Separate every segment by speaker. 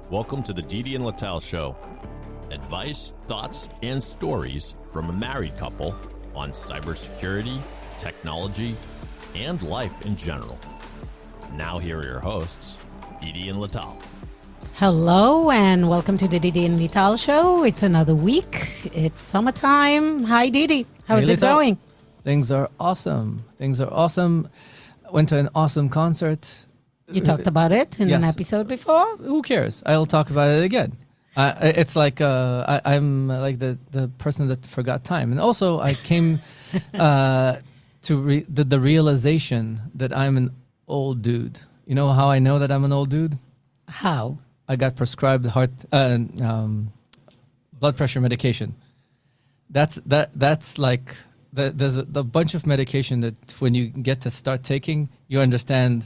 Speaker 1: Welcome to the Didi and Lital Show. Advice, thoughts, and stories from a married couple on cybersecurity, technology, and life in general. Now here are your hosts, Didi and Lital.
Speaker 2: Hello and welcome to the Didi and Lital Show. It's another week. It's summertime. Hi, Didi. How's it going?
Speaker 3: Things are awesome. Went to an awesome concert.
Speaker 2: You talked about it in an episode before.
Speaker 3: Who cares? I'll talk about it again. It's like I'm like the person that forgot time. And also I came to the realization that I'm an old dude. You know how I know that I'm an old dude?
Speaker 2: How?
Speaker 3: I got prescribed blood pressure medication. That's like there's a bunch of medication that when you get to start taking, you understand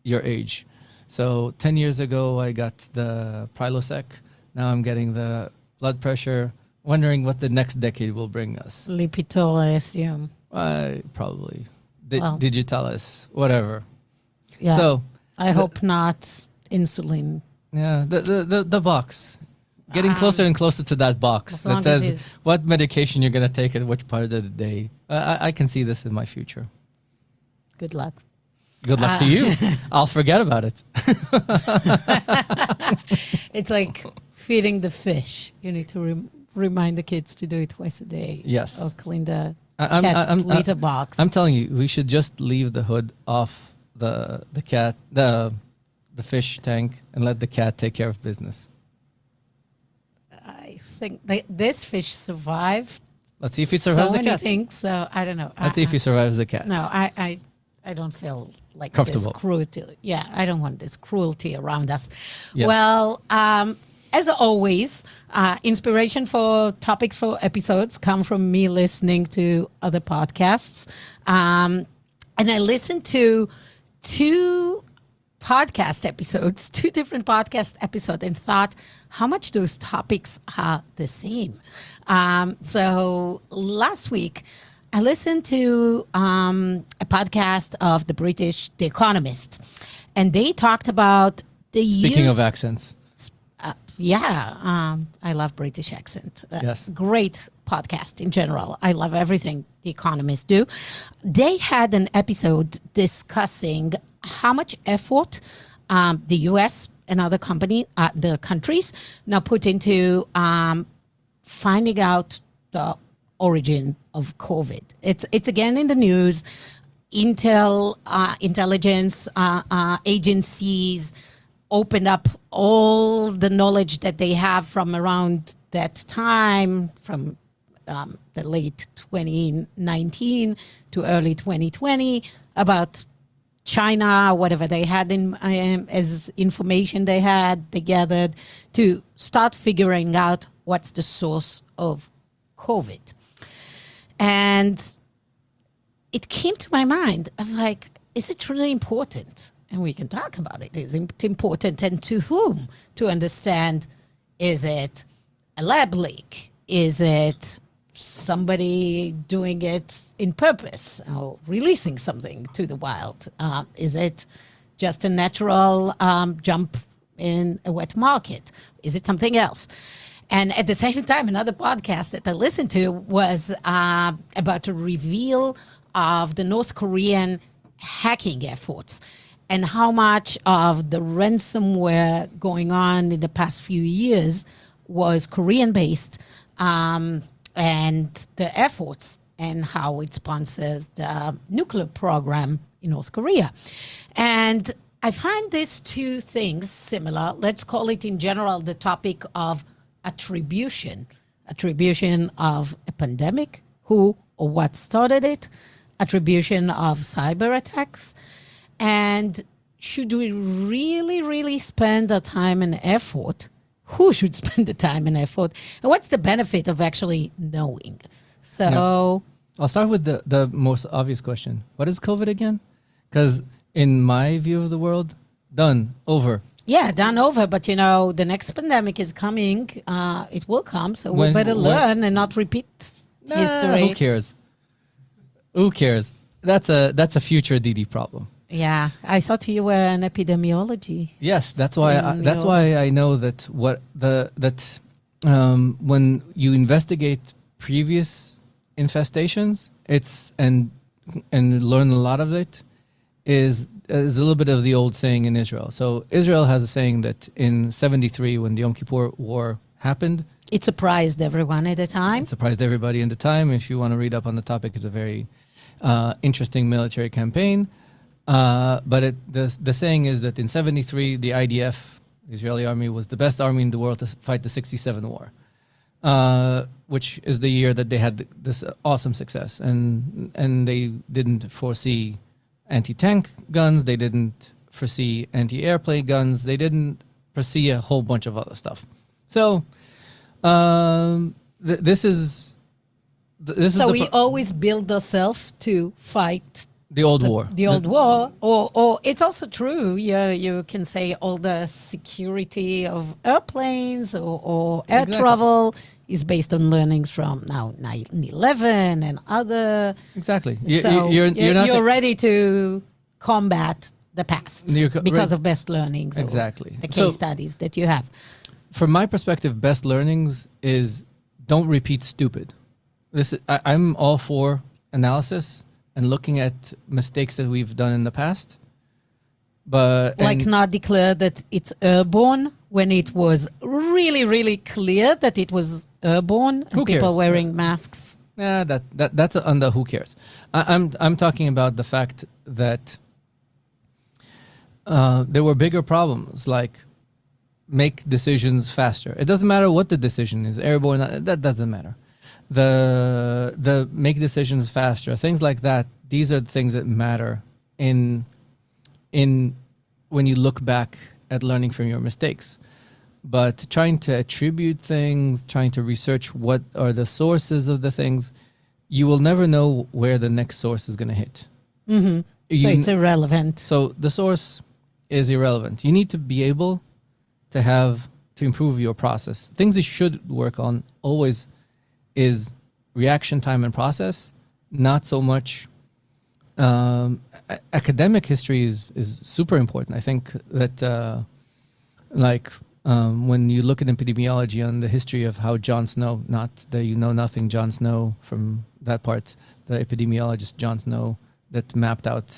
Speaker 3: your age. So 10 years ago, I got the Prilosec. Now I'm getting the blood pressure, wondering what the next decade will bring us.
Speaker 2: Lipitor, I assume.
Speaker 3: Probably. Digitalis, whatever.
Speaker 2: Yeah.
Speaker 3: So
Speaker 2: I hope not insulin.
Speaker 3: Yeah, the box. Getting closer and closer to that box that says what medication you're going to take at which part of the day. I can see this in my future.
Speaker 2: Good luck.
Speaker 3: Good luck to you. I'll forget about it.
Speaker 2: It's like feeding the fish. You need to remind the kids to do it twice a day.
Speaker 3: Yes.
Speaker 2: Or clean the litter box.
Speaker 3: I'm telling you, we should just leave the hood off the fish tank and let the cat take care of business.
Speaker 2: I think this fish survived.
Speaker 3: Let's see if he survives the cat.
Speaker 2: So many things, so I don't know.
Speaker 3: Let's see if he survives the cat.
Speaker 2: No, I don't feel like
Speaker 3: comfortable.
Speaker 2: This cruelty. Yeah, I don't want this cruelty around us.
Speaker 3: Yes.
Speaker 2: Well, as always, inspiration for topics for episodes come from me listening to other podcasts. And I listened to two different podcast episodes, and thought how much those topics are the same. So last week, I listened to a podcast of the British, The Economist, and they talked about the
Speaker 3: Speaking of accents.
Speaker 2: I love British accent.
Speaker 3: Yes.
Speaker 2: Great podcast in general. I love everything The Economist do. They had an episode discussing how much effort the U.S. and other the countries now put into finding out the origin of COVID. It's again in the news. Intelligence agencies open up all the knowledge that they have from around that time, from the late 2019 to early 2020, about China, whatever they had as information they gathered to start figuring out what's the source of COVID. And it came to my mind, I'm like, is it really important? And we can talk about it. Is it important, and to whom? To understand, is it a lab leak? Is it somebody doing it in purpose or releasing something to the wild? Is it just a natural jump in a wet market? Is it something else? And at the same time, another podcast that I listened to was about a reveal of the North Korean hacking efforts and how much of the ransomware going on in the past few years was Korean-based, and the efforts and how it sponsors the nuclear program in North Korea. And I find these two things similar. Let's call it in general the topic of attribution of a pandemic, who or what started it, attribution of cyber attacks, and should we really spend the time and effort? Who should spend the time and effort? And what's the benefit of actually knowing? So
Speaker 3: I'll start with the most obvious question. What is COVID again? Because in my view of the world, done, over.
Speaker 2: Yeah, done, over. But, the next pandemic is coming. It will come. So we better learn and not repeat history.
Speaker 3: Who cares? That's a future Didi problem.
Speaker 2: Yeah, I thought you were an epidemiology.
Speaker 3: Yes, that's why. That's
Speaker 2: Still,
Speaker 3: why I know that when you investigate previous infestations, it's and learn a lot of it, is a little bit of the old saying in Israel. So Israel has a saying that in '73, when the Yom Kippur War happened,
Speaker 2: it surprised everyone at the time.
Speaker 3: it surprised everybody in the time. If you want to read up on the topic, it's a very interesting military campaign. But the saying is that in '73, the IDF, the Israeli army, was the best army in the world to fight the '67 war, which is the year that they had this awesome success. And they didn't foresee anti-tank guns. They didn't foresee anti-airplane guns. They didn't foresee a whole bunch of other stuff. So this is
Speaker 2: So we always build ourselves to fight
Speaker 3: the old war.
Speaker 2: The old war, or it's also true. You can say all the security of airplanes or air travel is based on learnings from now 9/11 and other.
Speaker 3: Exactly.
Speaker 2: So
Speaker 3: You're
Speaker 2: ready to combat the past because
Speaker 3: right.
Speaker 2: of best learnings.
Speaker 3: Exactly.
Speaker 2: The case studies that you have.
Speaker 3: From my perspective, best learnings is don't repeat stupid. I'm all for analysis and looking at mistakes that we've done in the past. But
Speaker 2: not declare that it's airborne when it was really, really clear that it was airborne and people wearing masks.
Speaker 3: Yeah, that's under who cares. I'm talking about the fact that there were bigger problems, like make decisions faster. It doesn't matter what the decision is, airborne, that doesn't matter. The make decisions faster, things like that. These are the things that matter in when you look back at learning from your mistakes. But trying to attribute things, trying to research what are the sources of the things, you will never know where the next source is going to hit.
Speaker 2: Mm-hmm. So it's irrelevant.
Speaker 3: So the source is irrelevant. You need to be able to improve your process. Things you should work on always is reaction time and process, not so much academic history is super important. I think that when you look at epidemiology on the history of how Jon Snow, not the you know nothing Jon Snow from that part, the epidemiologist Jon Snow that mapped out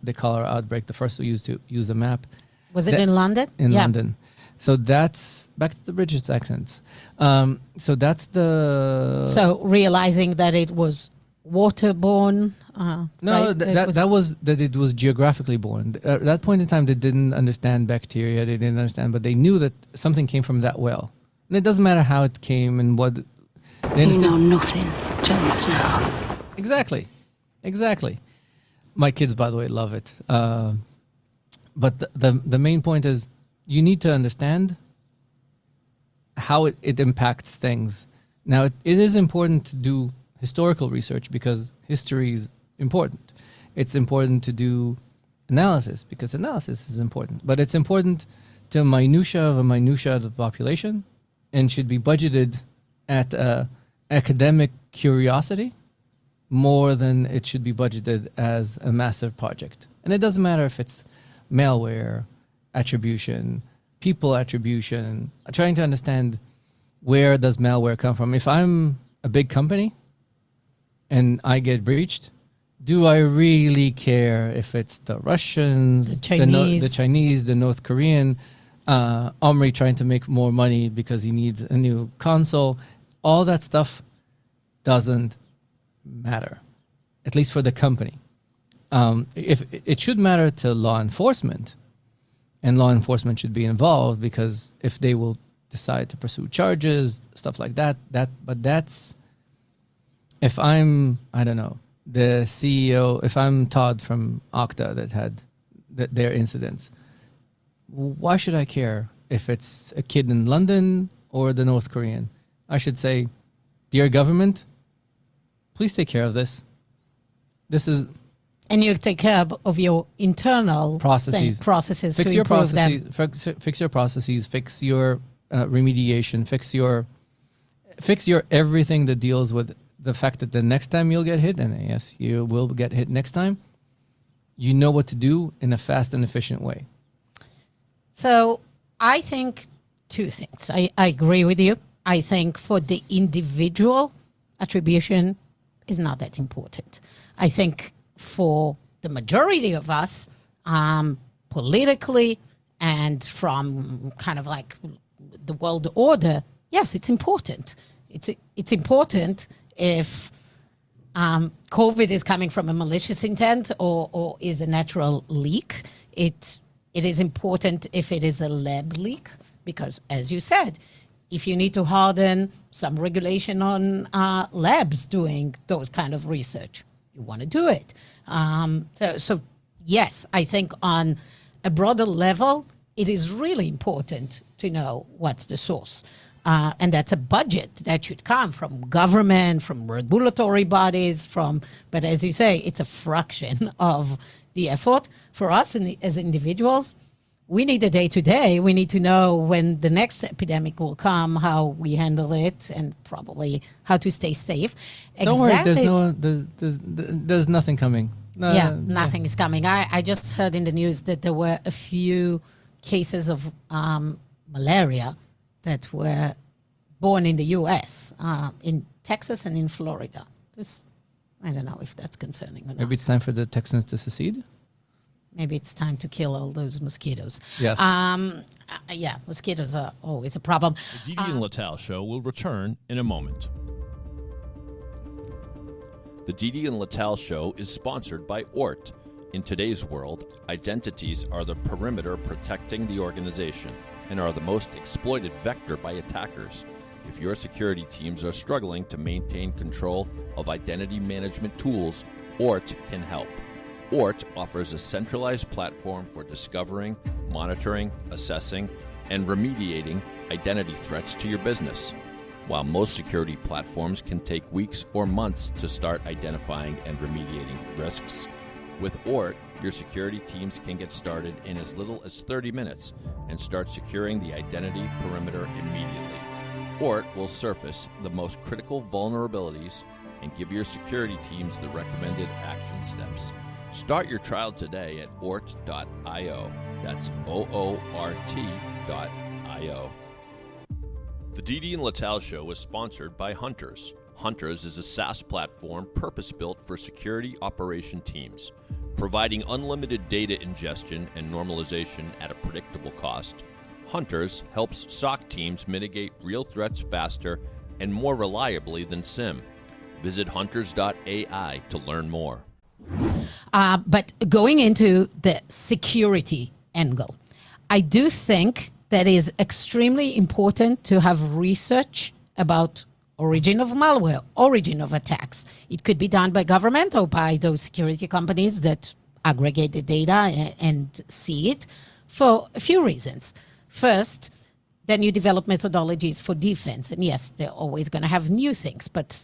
Speaker 3: the cholera outbreak, the first who used to use the map.
Speaker 2: Was it in London?
Speaker 3: In London. So that's back to the British accents. So that's the.
Speaker 2: So realizing that it was waterborne.
Speaker 3: No, right? that it was geographically born. At that point in time, they didn't understand bacteria. They didn't understand, but they knew that something came from that well. And it doesn't matter how it came and what.
Speaker 4: You know nothing, Jon Snow.
Speaker 3: Exactly. My kids, by the way, love it. But the main point is you need to understand how it impacts things. Now, it is important to do historical research because history is important. It's important to do analysis because analysis is important. But it's important to minutia of the population and should be budgeted at academic curiosity more than it should be budgeted as a massive project. And it doesn't matter if it's malware, attribution, people attribution, trying to understand where does malware come from. If I'm a big company and I get breached, do I really care if it's the Russians,
Speaker 2: the Chinese,
Speaker 3: the North Korean, Omri trying to make more money because he needs a new console? All that stuff doesn't matter, at least for the company. If it should matter to law enforcement, and law enforcement should be involved because if they will decide to pursue charges, stuff like that. But that's if I'm, I don't know, the CEO, if I'm Todd from Okta that had their incidents, why should I care if it's a kid in London or the North Korean? I should say, dear government, please take care of this. This is...
Speaker 2: And you take care of your internal
Speaker 3: processes
Speaker 2: fix to improve them.
Speaker 3: Fix your processes, fix your remediation, fix your everything that deals with the fact that the next time you'll get hit, and yes, you will get hit next time, you know what to do in a fast and efficient way?
Speaker 2: So I think two things. I agree with you. I think for the individual, attribution is not that important. I think for the majority of us, politically and from kind of like the world order, yes, it's important. It's important if COVID is coming from a malicious intent or is a natural leak. It is important if it is a lab leak, because as you said, if you need to harden some regulation on labs doing those kind of research, you want to do it. So yes, I think on a broader level, it is really important to know what's the source. And that's a budget that should come from government, from regulatory bodies, but as you say, it's a fraction of the effort. For us as individuals, we need a day-to-day. We need to know when the next epidemic will come, how we handle it, and probably how to stay safe.
Speaker 3: Don't worry, there's nothing coming.
Speaker 2: Nothing is coming. I just heard in the news that there were a few cases of malaria that were born in the U.S., in Texas and in Florida. I don't know if that's concerning or not.
Speaker 3: Maybe it's time for the Texans to secede?
Speaker 2: Maybe it's time to kill all those mosquitoes.
Speaker 3: Yes.
Speaker 2: Mosquitoes are always a problem.
Speaker 1: The Didi and Lital show will return in a moment. The Didi and Lital show is sponsored by ORT. In today's world, identities are the perimeter protecting the organization and are the most exploited vector by attackers. If your security teams are struggling to maintain control of identity management tools, ORT can help. ORT offers a centralized platform for discovering, monitoring, assessing, and remediating identity threats to your business. While most security platforms can take weeks or months to start identifying and remediating risks, with ORT, your security teams can get started in as little as 30 minutes and start securing the identity perimeter immediately. ORT will surface the most critical vulnerabilities and give your security teams the recommended action steps. Start your trial today at ort.io. That's OORT.io. The Didi and Lital show is sponsored by Hunters. Hunters is a SaaS platform purpose-built for security operation teams, providing unlimited data ingestion and normalization at a predictable cost. Hunters helps SOC teams mitigate real threats faster and more reliably than SIM. Visit hunters.ai to learn more.
Speaker 2: But going into the security angle, I do think that is extremely important to have research about origin of malware, origin of attacks. It could be done by government or by those security companies that aggregate the data and see it for a few reasons. First, then you develop methodologies for defense. And yes, they're always going to have new things. But,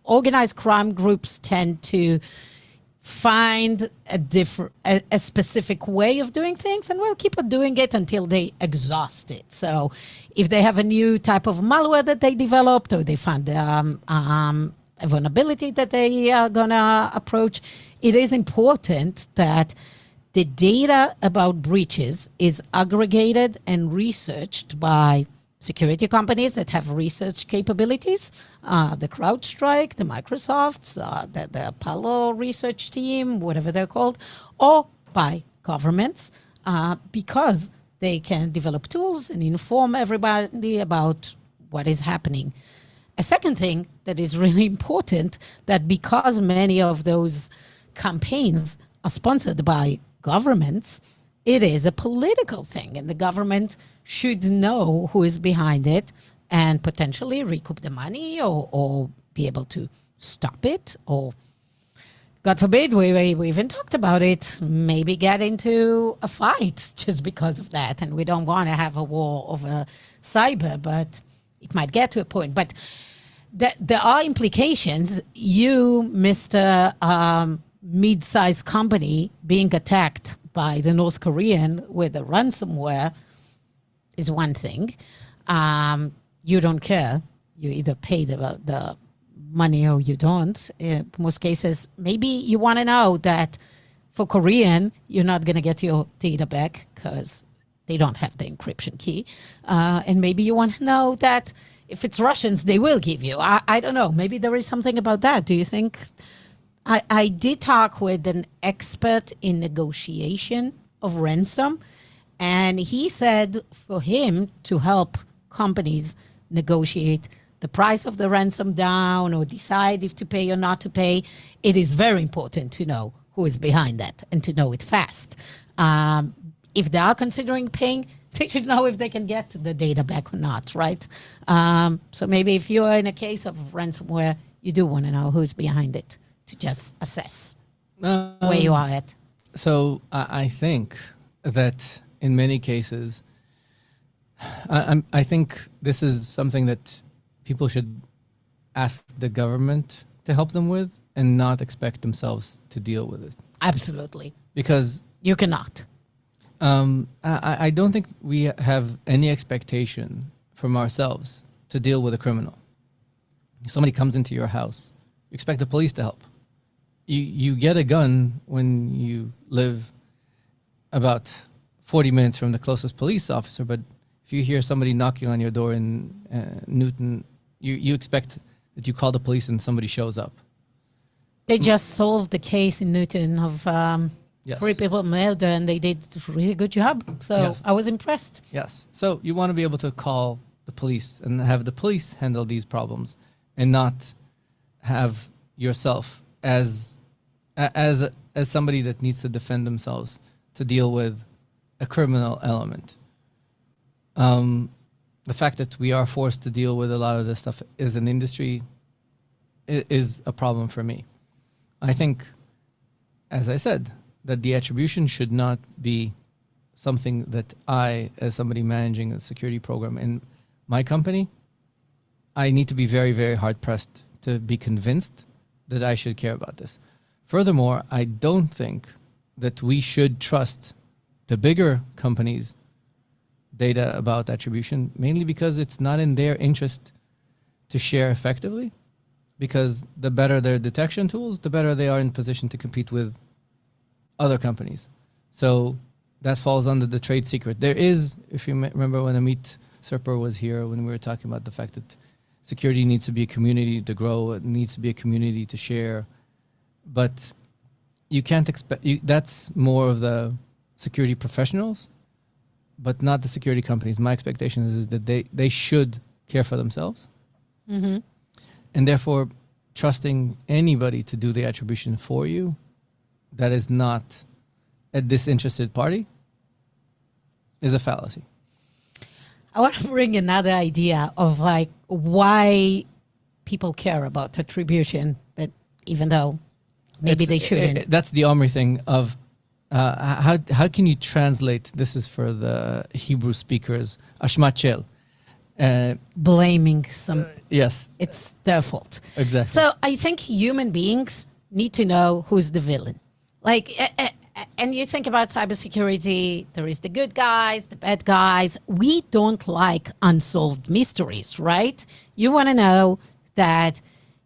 Speaker 2: organized crime groups tend to find a specific way of doing things, and will keep on doing it until they exhaust it. So if they have a new type of malware that they developed, or they find a vulnerability that they are going to approach, it is important that the data about breaches is aggregated and researched by security companies that have research capabilities, the CrowdStrike, the Microsofts, the Apollo research team, whatever they're called, or by governments, because they can develop tools and inform everybody about what is happening. A second thing that is really important, that because many of those campaigns are sponsored by governments, it is a political thing, and the government should know who is behind it and potentially recoup the money or be able to stop it, or God forbid, we even talked about it, maybe get into a fight just because of that. And we don't want to have a war over cyber, but it might get to a point. But there are implications. You, Mr. Mid-sized company, being attacked by the North Korean with a ransomware is one thing. You don't care. You either pay the money or you don't. In most cases, maybe you want to know that for Korean, you're not going to get your data back because they don't have the encryption key. And maybe you want to know that if it's Russians, they will give you. I don't know. Maybe there is something about that. Do you think? I did talk with an expert in negotiation of ransom, and he said for him to help companies negotiate the price of the ransom down or decide if to pay or not to pay, it is very important to know who is behind that and to know it fast. If they are considering paying, they should know if they can get the data back or not, right? So maybe if you're in a case of ransomware, you do want to know who's behind it to just assess where you are at.
Speaker 3: So I think that in many cases, I think this is something that people should ask the government to help them with and not expect themselves to deal with it.
Speaker 2: Absolutely.
Speaker 3: Because
Speaker 2: you cannot.
Speaker 3: I don't think we have any expectation from ourselves to deal with a criminal. If somebody comes into your house, you expect the police to help. You get a gun when you live about 40 minutes from the closest police officer, but if you hear somebody knocking on your door in Newton, you expect that you call the police and somebody shows up.
Speaker 2: They just solved the case in Newton of 3 people murdered, and they did a really good job. So
Speaker 3: Yes.
Speaker 2: I was impressed.
Speaker 3: Yes. So you want to be able to call the police and have the police handle these problems and not have yourself as somebody that needs to defend themselves to deal with a criminal element. The fact that we are forced to deal with a lot of this stuff as an industry is a problem for me. I think, as I said, that the attribution should not be something that I, as somebody managing a security program in my company, I need to be very, very hard pressed to be convinced that I should care about this. Furthermore, I don't think that we should trust the bigger companies' data about attribution, mainly because it's not in their interest to share effectively, because the better their detection tools, the better they are in position to compete with other companies. So that falls under the trade secret. There is, if you remember when Amit Serper was here, when we were talking about the fact that security needs to be a community to grow, it needs to be a community to share, but you can't expect, that's more of the security professionals, but not the security companies. My expectation is that they should care for themselves.
Speaker 2: Mm-hmm.
Speaker 3: And therefore, trusting anybody to do the attribution for you that is not a disinterested party is a fallacy.
Speaker 2: I want to bring another idea of like why people care about attribution, that even though maybe they shouldn't.
Speaker 3: That's the Omri thing of how can you translate, this is for the Hebrew speakers, ashmachel.
Speaker 2: Blaming some.
Speaker 3: Yes.
Speaker 2: It's their fault.
Speaker 3: Exactly.
Speaker 2: So I think human beings need to know who's the villain. Like, and you think about cybersecurity, there is the good guys, the bad guys. We don't like unsolved mysteries, right? You want to know that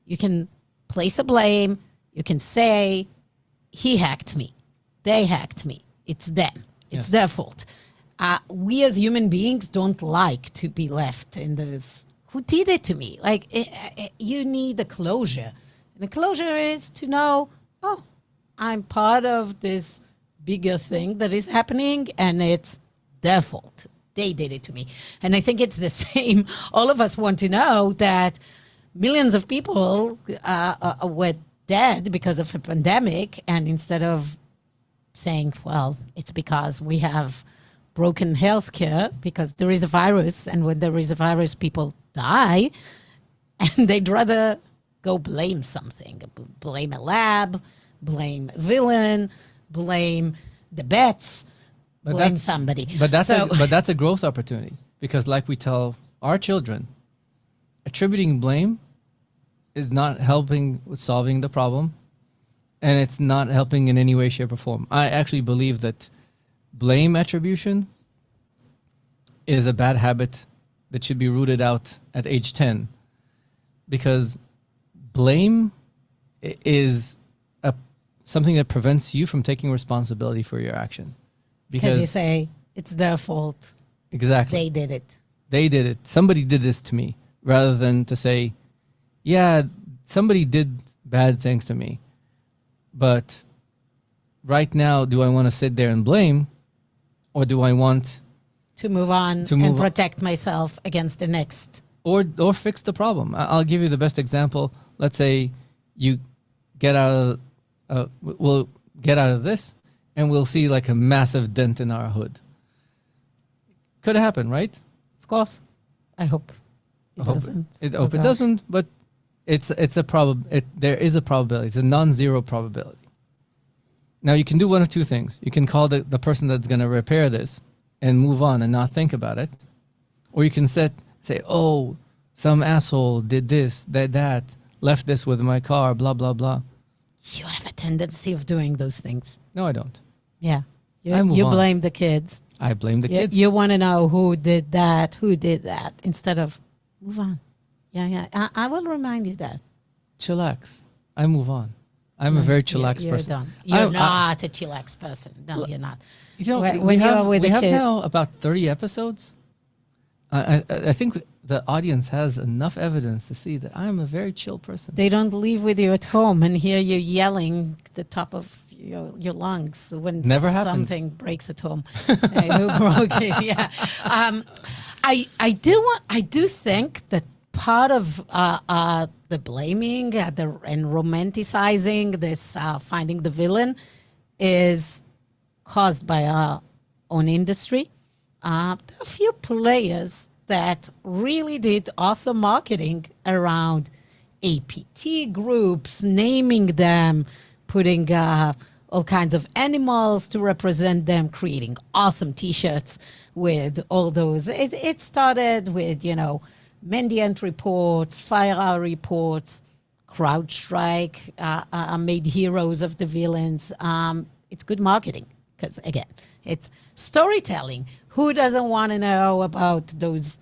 Speaker 2: you can place a blame. You can say, he hacked me. They hacked me. It's them. It's their fault. We as human beings don't like to be left in those, who did it to me? Like, you need the closure. And the closure is to know, oh, I'm part of this bigger thing that is happening, and it's their fault. They did it to me. And I think it's the same. All of us want to know that millions of people were dead because of a pandemic, and instead of saying, well, it's because we have broken healthcare, because there is a virus, and when there is a virus, people die, and they'd rather go blame something, blame a lab, blame a villain, blame the bets, blame somebody.
Speaker 3: But that's a growth opportunity, because like we tell our children, attributing blame is not helping with solving the problem, and it's not helping in any way, shape, or form. I actually believe that blame attribution is a bad habit that should be rooted out at age 10, because blame is something that prevents you from taking responsibility for your action.
Speaker 2: Because you say it's their fault.
Speaker 3: Exactly.
Speaker 2: They did it.
Speaker 3: They did it. Somebody did this to me, rather than to say, yeah, somebody did bad things to me. But right now, do I want to sit there and blame, or do I want
Speaker 2: to move on and protect myself against the next?
Speaker 3: Or fix the problem. I'll give you the best example. Let's say you get out of, we'll get out of this, and we'll see like a massive dent in our hood. Could happen, right?
Speaker 2: Of course. I hope it doesn't.
Speaker 3: I hope it doesn't, but it's a there is a probability. It's a non-zero probability. Now you can do one of two things. You can call the person that's going to repair this and move on and not think about it. Or you can say, oh, some asshole did this, that, left this with my car, blah, blah, blah.
Speaker 2: You have a tendency of doing those things.
Speaker 3: No, I don't.
Speaker 2: Yeah. You blame the kids.
Speaker 3: I blame the kids.
Speaker 2: You want to know who did that, instead of move on. Yeah. I will remind you that.
Speaker 3: Chillax. I move on. I'm a very chillax person.
Speaker 2: Done. You're not a chillax person. No, you're not.
Speaker 3: You know, we have now about 30 episodes. I think the audience has enough evidence to see that I'm a very chill person.
Speaker 2: They don't live with you at home and hear you yelling at the top of your lungs when something breaks at home. Who broke it? Yeah. I do think that part of the blaming and romanticizing this finding the villain is caused by our own industry. There are a few players that really did awesome marketing around APT groups, naming them, putting all kinds of animals to represent them, creating awesome T-shirts with all those. It started with, Mendiant reports, FireEye reports, CrowdStrike made heroes of the villains. It's good marketing because, again, it's storytelling. Who doesn't want to know about those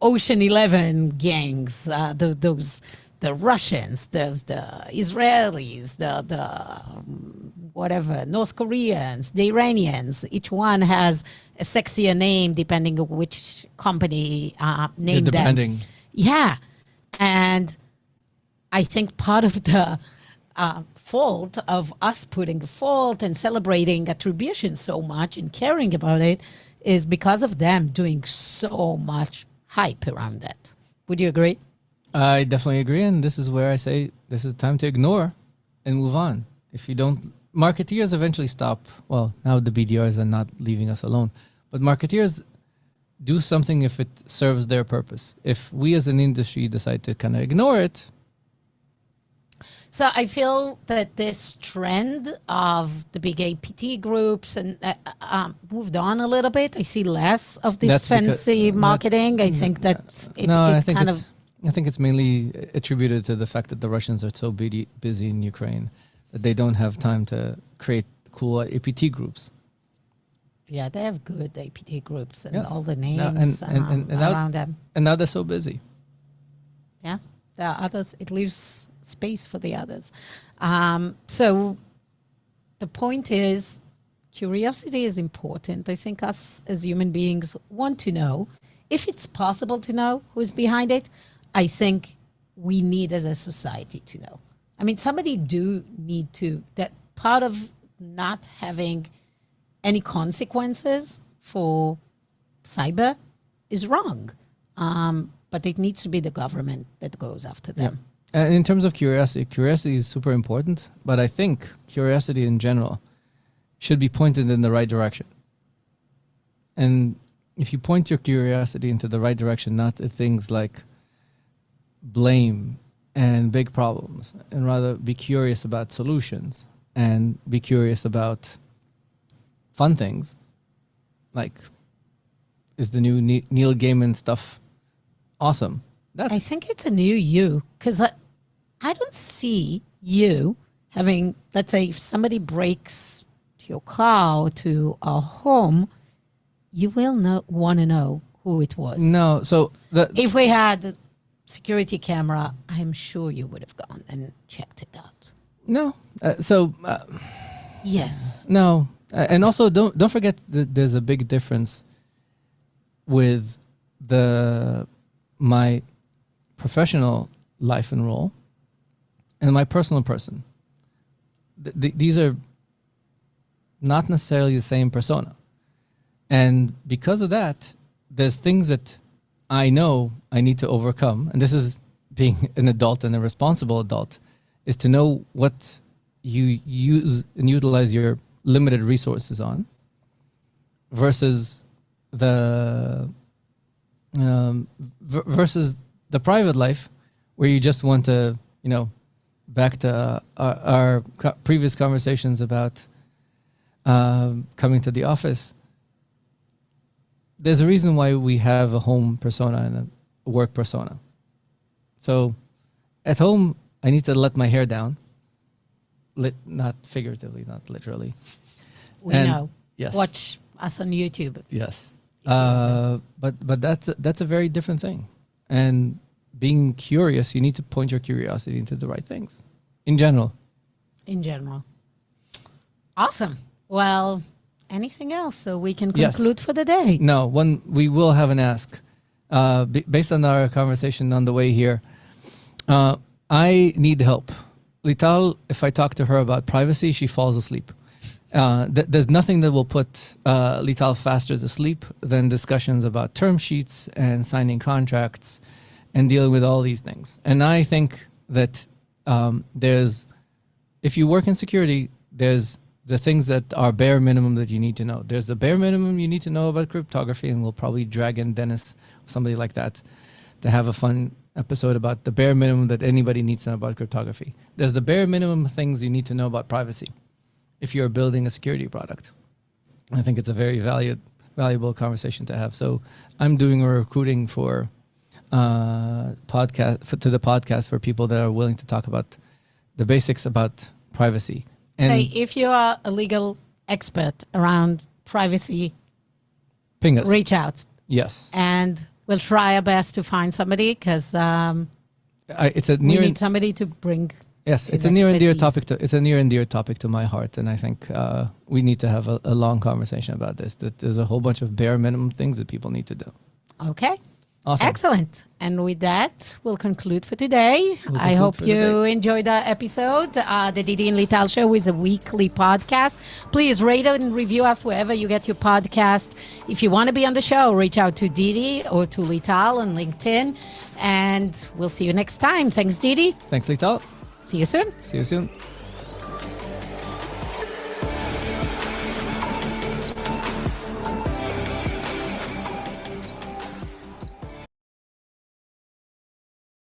Speaker 2: Ocean 11 gangs, the Russians, the Israelis, the whatever, North Koreans, the Iranians. Each one has a sexier name depending on which company named them. Yeah. And I think part of the fault of us putting fault and celebrating Attribution so much and caring about it is because of them doing so much hype around that. Would you agree?
Speaker 3: I definitely agree, and this is where I say this is time to ignore and move on. If you don't, marketeers eventually stop. Well, now the BDRs are not leaving us alone, but marketeers do something if it serves their purpose. If we as an industry decide to kind of ignore it.
Speaker 2: So I feel that this trend of the big APT groups and moved on a little bit. I see less of this fancy marketing. I think that's
Speaker 3: I think it's mainly attributed to the fact that the Russians are so busy in Ukraine that they don't have time to create cool APT groups.
Speaker 2: Yeah, they have good APT groups and all the names around them.
Speaker 3: And now they're so busy.
Speaker 2: Yeah, there are others. It leaves space for the others. So the point is, curiosity is important. I think us as human beings want to know. If it's possible to know who's behind it, I think we need as a society to know. I mean, somebody do need to, that part of not having any consequences for cyber is wrong. But it needs to be the government that goes after them.
Speaker 3: Yeah. In terms of curiosity is super important, but I think curiosity in general should be pointed in the right direction. And if you point your curiosity into the right direction, not at things like blame and big problems, and rather be curious about solutions and be curious about fun things, like, is the new Neil Gaiman stuff awesome?
Speaker 2: I think it's a new you, because I don't see you having, let's say, if somebody breaks to your car or to a home, you will want to know who it was.
Speaker 3: No, so
Speaker 2: if we had a security camera, I'm sure you would have gone and checked it out.
Speaker 3: No.
Speaker 2: Yes.
Speaker 3: No. And also, don't forget that there's a big difference with my professional life and role and my personal person. These are not necessarily the same persona. And because of that, there's things that I know I need to overcome. And this is being an adult and a responsible adult, is to know what you use and utilize your limited resources on versus versus the private life where you just want to, back to our previous conversations about coming to the office. There's a reason why we have a home persona and a work persona. So at home, I need to let my hair down. Not figuratively, not literally.
Speaker 2: We know.
Speaker 3: Yes.
Speaker 2: Watch us on YouTube.
Speaker 3: Yes. But that's a very different thing. And being curious, you need to point your curiosity into the right things. In general.
Speaker 2: Awesome. Well, anything else so we can conclude for the day?
Speaker 3: No, we will have an ask. Based on our conversation on the way here, I need help. Lital, if I talk to her about privacy, she falls asleep. There's nothing that will put Lital faster to sleep than discussions about term sheets and signing contracts and dealing with all these things. And I think that if you work in security, there's the things that are bare minimum that you need to know. There's the bare minimum you need to know about cryptography, and we'll probably drag in Dennis or somebody like that to have a fun episode about the bare minimum that anybody needs to know about cryptography. There's the bare minimum things you need to know about privacy if you're building a security product. I think it's a very valuable conversation to have. So I'm doing a recruiting for the podcast for people that are willing to talk about the basics about privacy. And
Speaker 2: say if you are a legal expert around privacy,
Speaker 3: ping us.
Speaker 2: reach out.
Speaker 3: Yes.
Speaker 2: And we'll try our best to find somebody because we need somebody to bring.
Speaker 3: Yes, it's a near and dear topic. It's a near and dear topic to my heart, and I think we need to have a long conversation about this. That there's a whole bunch of bare minimum things that people need to do.
Speaker 2: Okay.
Speaker 3: Awesome.
Speaker 2: Excellent. And with that, we'll conclude for today. I hope you enjoyed the episode. The Didi and Lital Show is a weekly podcast. Please rate and review us wherever you get your podcast. If you want to be on the show, reach out to Didi or to Lital on LinkedIn. And we'll see you next time. Thanks, Didi.
Speaker 3: Thanks, Lital.
Speaker 2: See you soon.
Speaker 3: See you soon.